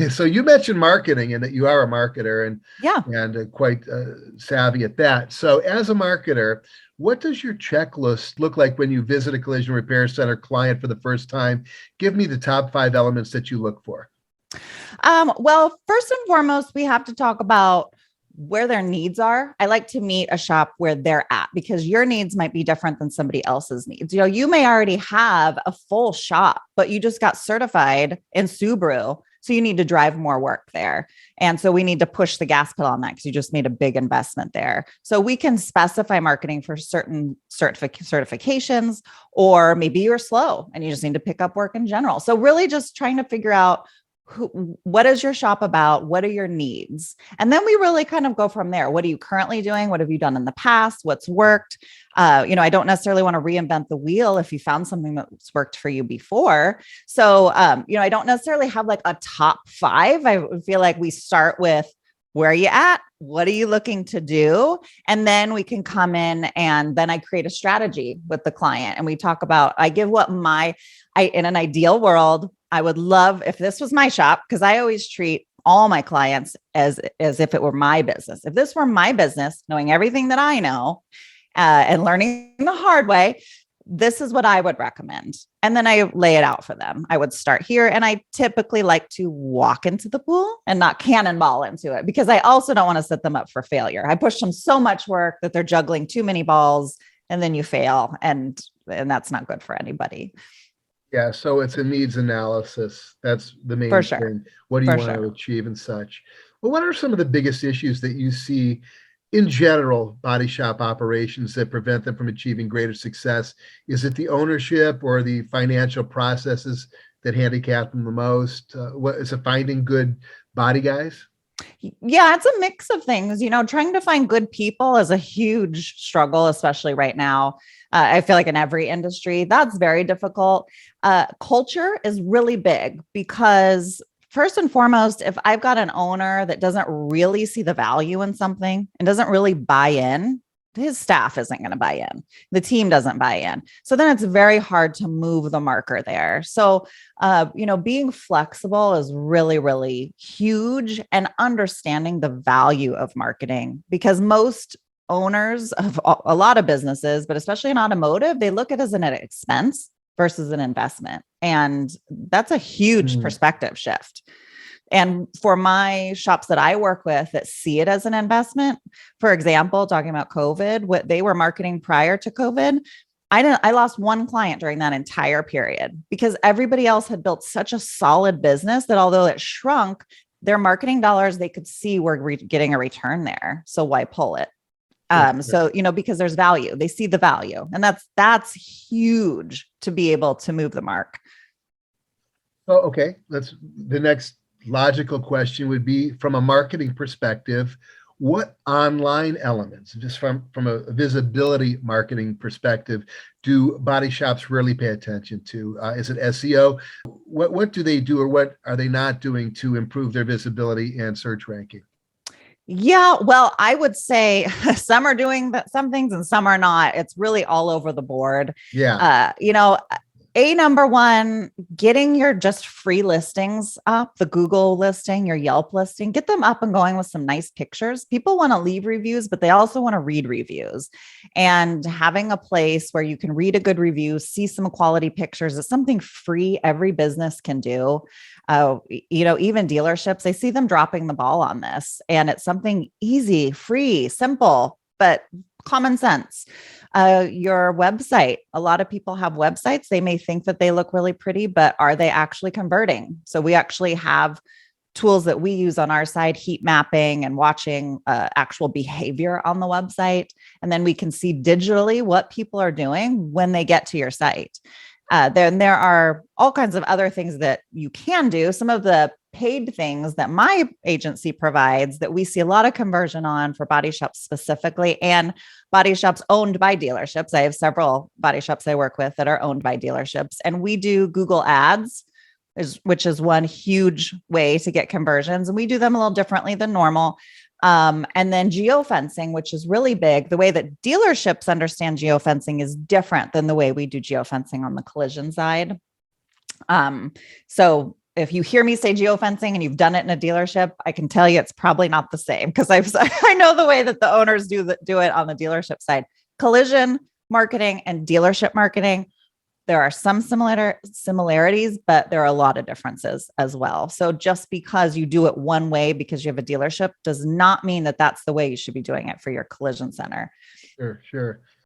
So you mentioned marketing and that you are a marketer Yeah. and quite savvy at that. So as a marketer, what does your checklist look like when you visit a collision repair center client for the first time? Give me the top 5 elements that you look for. Well, first and foremost, we have to talk about where their needs are. I like to meet a shop where they're at because your needs might be different than somebody else's needs. You may already have a full shop, but you just got certified in Subaru. So you need to drive more work there. And so we need to push the gas pedal on that because you just made a big investment there. So we can specify marketing for certain certifications, or maybe you're slow and you just need to pick up work in general. So really just trying to figure out what is your shop about? What are your needs? And then we really kind of go from there. What are you currently doing? What have you done in the past? What's worked? I don't necessarily want to reinvent the wheel if you found something that's worked for you before. So, I don't necessarily have like a top 5. I feel like we start with where are you at? What are you looking to do? And then we can come in and then I create a strategy with the client and we talk about, I give what in an ideal world, I would love if this was my shop, because I always treat all my clients as if it were my business. If this were my business, knowing everything that I know and learning the hard way, this is what I would recommend. And then I lay it out for them. I would start here. And I typically like to walk into the pool and not cannonball into it because I also don't want to set them up for failure. I push them so much work that they're juggling too many balls and then you fail. And that's not good for anybody. Yeah, so it's a needs analysis. That's the For main sure. thing. What do you For want to sure. achieve and such? Well, what are some of the biggest issues that you see in general body shop operations that prevent them from achieving greater success? Is it the ownership or the financial processes that handicap them the most? What is it, finding good body guys? Yeah, it's a mix of things. Trying to find good people is a huge struggle, especially right now. I feel like in every industry, that's very difficult. Culture is really big because, first and foremost, if I've got an owner that doesn't really see the value in something and doesn't really buy in, his staff isn't going to buy in. The team doesn't buy in. So then it's very hard to move the marker there. So, being flexible is really, really huge, and understanding the value of marketing, because most owners of a lot of businesses, but especially in automotive, they look at it as an expense versus an investment. And that's a huge Hmm. perspective shift. And for my shops that I work with that see it as an investment, for example, talking about COVID, what they were marketing prior to COVID, I lost one client during that entire period because everybody else had built such a solid business that although it shrunk, their marketing dollars, they could see were getting a return there. So why pull it? Because there's value, they see the value, and that's huge to be able to move the mark. Oh, okay. That's the next logical question would be from a marketing perspective, what online elements, just from a visibility marketing perspective, do body shops really pay attention to? Is it SEO? What do they do or what are they not doing to improve their visibility and search ranking? Yeah, well, I would say some are doing some things and some are not. It's really all over the board. Yeah. Number one, getting your just free listings up, the Google listing, your Yelp listing, get them up and going with some nice pictures. People want to leave reviews, but they also want to read reviews. And having a place where you can read a good review, see some quality pictures is something free every business can do. Even dealerships, I see them dropping the ball on this. And it's something easy, free, simple, but common sense. Your website. A lot of people have websites. They may think that they look really pretty, but are they actually converting? So we actually have tools that we use on our side, heat mapping and watching actual behavior on the website. And then we can see digitally what people are doing when they get to your site. Then there are all kinds of other things that you can do. Some of the paid things that my agency provides that we see a lot of conversion on for body shops specifically, and body shops owned by dealerships. I have several body shops I work with that are owned by dealerships, and we do Google ads, which is one huge way to get conversions. And we do them a little differently than normal. And then geofencing, which is really big. The way that dealerships understand geofencing is different than the way we do geofencing on the collision side. So if you hear me say geofencing and you've done it in a dealership, I can tell you it's probably not the same because I know the way that the owners do it on the dealership side. Collision marketing and dealership marketing, there are some similarities, but there are a lot of differences as well. So just because you do it one way because you have a dealership does not mean that that's the way you should be doing it for your collision center. Sure, sure.